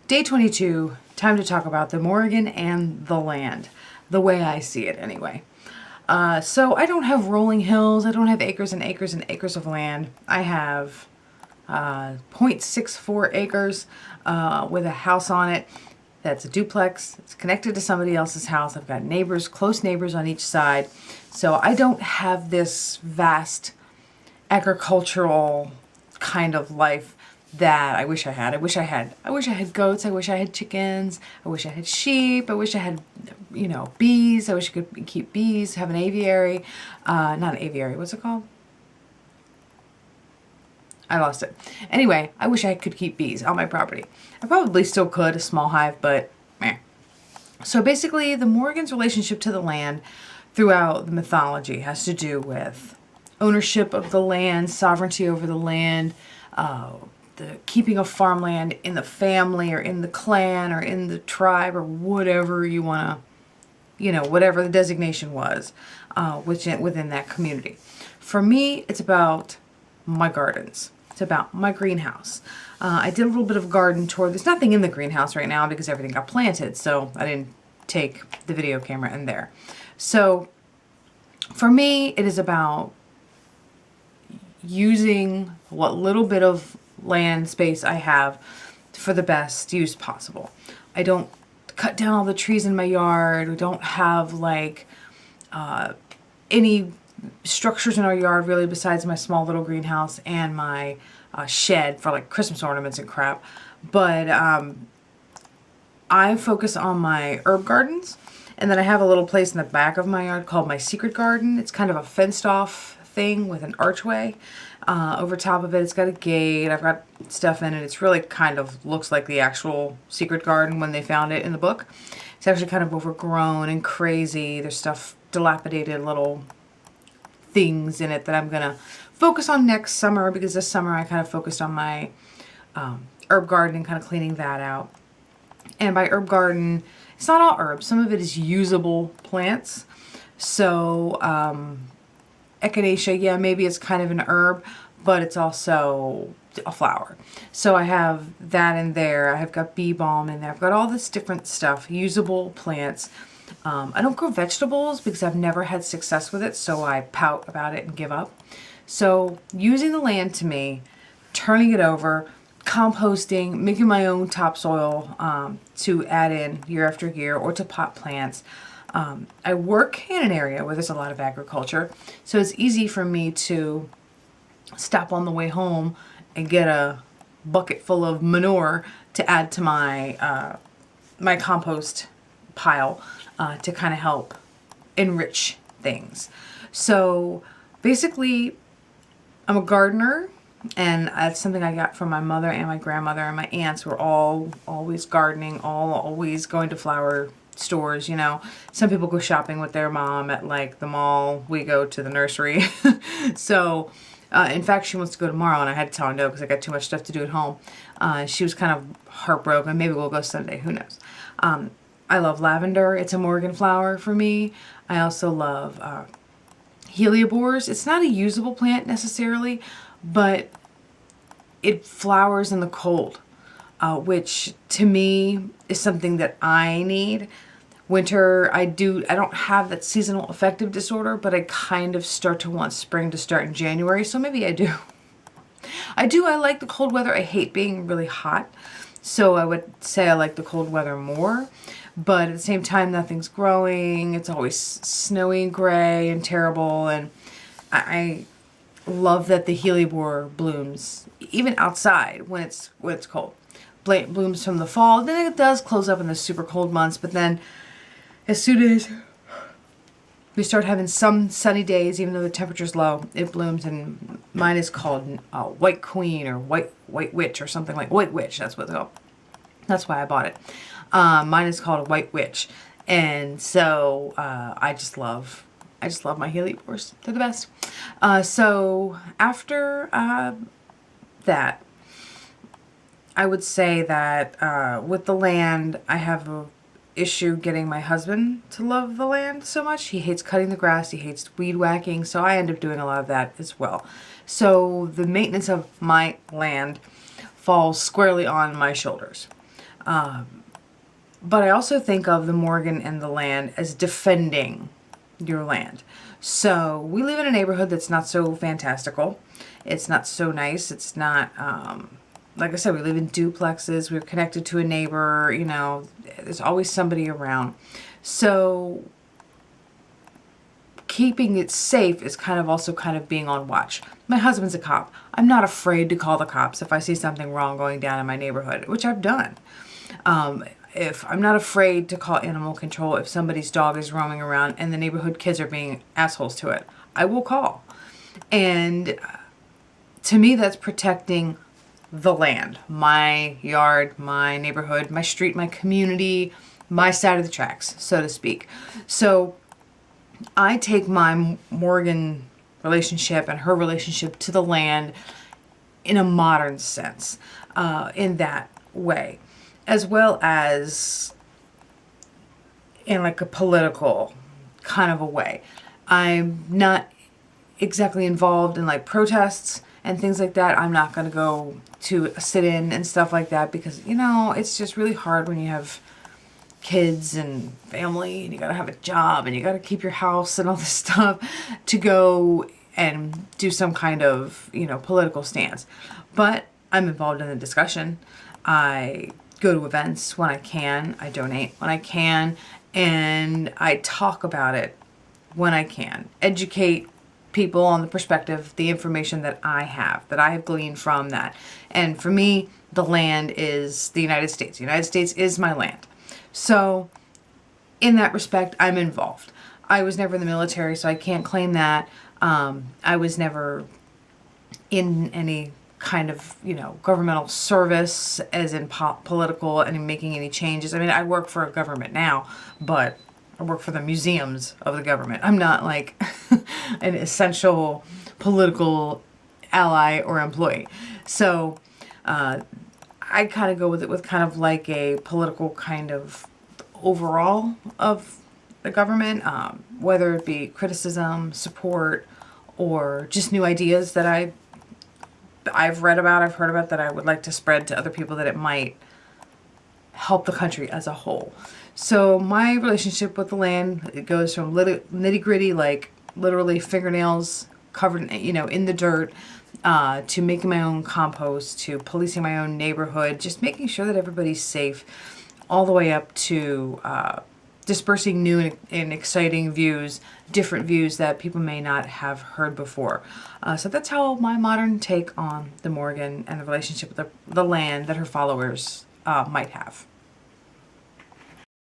Day 22, time to talk about the Morrigan and the land, the way I see it anyway. So I don't have rolling hills, I don't have acres and acres and acres of land. I have 0.64 acres with a house on it that's a duplex. It's connected to somebody else's house. I've got neighbors, close neighbors on each side. So I don't have this vast agricultural kind of life that I wish I had. I wish I had goats. I wish I had chickens. I wish I had sheep. I wish I had, bees. I wish I could keep bees, have an aviary. Not an aviary. What's it called? I lost it. Anyway, I wish I could keep bees on my property. I probably still could, a small hive, but meh. So basically, the Morrigan's relationship to the land throughout the mythology has to do with ownership of the land, sovereignty over the land, the keeping of farmland in the family or in the clan or in the tribe or whatever you want to, whatever the designation was within that community. For me, it's about my gardens. It's about my greenhouse. I did a little bit of garden tour. There's nothing in the greenhouse right now because everything got planted, so I didn't take the video camera in there. So for me, it is about using what little bit of land space I have for the best use possible. I don't cut down all the trees in my yard. We don't have like any structures in our yard really besides my small little greenhouse and my shed for like Christmas ornaments and crap. But I focus on my herb gardens, and then I have a little place in the back of my yard called my secret garden. It's kind of a fenced off thing with an archway over top of it. It's got a gate. I've got stuff in it. It's really kind of looks like the actual secret garden when they found it in the book. It's actually kind of overgrown and crazy. There's stuff, dilapidated little things in it that I'm gonna focus on next summer, because this summer I kind of focused on my herb garden and kind of cleaning that out. And by herb garden, it's not all herbs. Some of it is usable plants. So echinacea, yeah, maybe it's kind of an herb, but it's also a flower. So I have that in there. I've got bee balm in there. I've got all this different stuff, usable plants. I don't grow vegetables because I've never had success with it, so I pout about it and give up. So using the land to me, turning it over, composting, making my own topsoil to add in year after year, or to pot plants. I work in an area where there's a lot of agriculture, so it's easy for me to stop on the way home and get a bucket full of manure to add to my my compost pile to kind of help enrich things. So basically, I'm a gardener, and that's something I got from my mother and my grandmother and my aunts. Were all always gardening, always going to flower stores. Some people go shopping with their mom at like the mall. We go to the nursery. So in fact, she wants to go tomorrow, and I had to tell her no because I got too much stuff to do at home. She was kind of heartbroken. Maybe we'll go Sunday, who knows. I love lavender. It's a Morrigan flower for me. I also love heliobores. It's not a usable plant necessarily, but it flowers in the cold, which to me is something that I need. Winter, I don't have that seasonal affective disorder, but I kind of start to want spring to start in January, so maybe I do. I like the cold weather. I hate being really hot, so I would say I like the cold weather more. But at the same time, nothing's growing. It's always snowy and gray and terrible, and I love that the heliobore blooms even outside when it's cold. Blooms from the fall. Then it does close up in the super cold months, but then as soon as we start having some sunny days, even though the temperature's low, it blooms. And mine is called White Queen or White Witch or something like White Witch. That's what it's called. That's why I bought it. Mine is called a White Witch, and so I just love my heliobores. They're the best. So after that, I would say that with the land, I have a issue getting my husband to love the land so much. He hates cutting the grass. He hates weed whacking. So I end up doing a lot of that as well. So the maintenance of my land falls squarely on my shoulders. But I also think of the Morrigan and the land as defending your land. So we live in a neighborhood that's not so fantastical. It's not so nice. It's not, like I said, we live in duplexes. We're connected to a neighbor, you know, there's always somebody around. So keeping it safe is kind of also kind of being on watch. My husband's a cop. I'm not afraid to call the cops if I see something wrong going down in my neighborhood, which I've done. If I'm not afraid to call animal control if somebody's dog is roaming around and the neighborhood kids are being assholes to it, I will call. And to me, that's protecting the land, my yard, my neighborhood, my street, my community, my side of the tracks, so to speak. So I take my Morgan relationship and her relationship to the land in a modern sense, in that way, as well as in like a political kind of a way. I'm not exactly involved in like protests and things like that. I'm not going to go to a sit-in and stuff like that because, you know, it's just really hard when you have kids and family and you got to have a job and you got to keep your house and all this stuff to go and do some kind of, you know, political stance. But I'm involved in the discussion. I go to events when I can. I donate when I can. And I talk about it when I can. Educate people on the perspective, the information that I have gleaned from that. And for me, the land is the United States. The United States is my land. So in that respect, I'm involved. I was never in the military, so I can't claim that. I was never in any kind of, you know, governmental service as in political and making any changes. I mean, I work for a government now, but I work for the museums of the government. I'm not like an essential political ally or employee. So I kind of go with it with kind of like a political kind of overall of the government, whether it be criticism, support, or just new ideas that I've read about, I've heard about that I would like to spread to other people that it might help the country as a whole. So my relationship with the land, it goes from nitty gritty, like literally fingernails covered, you know, in the dirt, to making my own compost, to policing my own neighborhood, just making sure that everybody's safe, all the way up to dispersing new and exciting views, different views that people may not have heard before. So that's how my modern take on the Morrigan and the relationship with the land that her followers might have.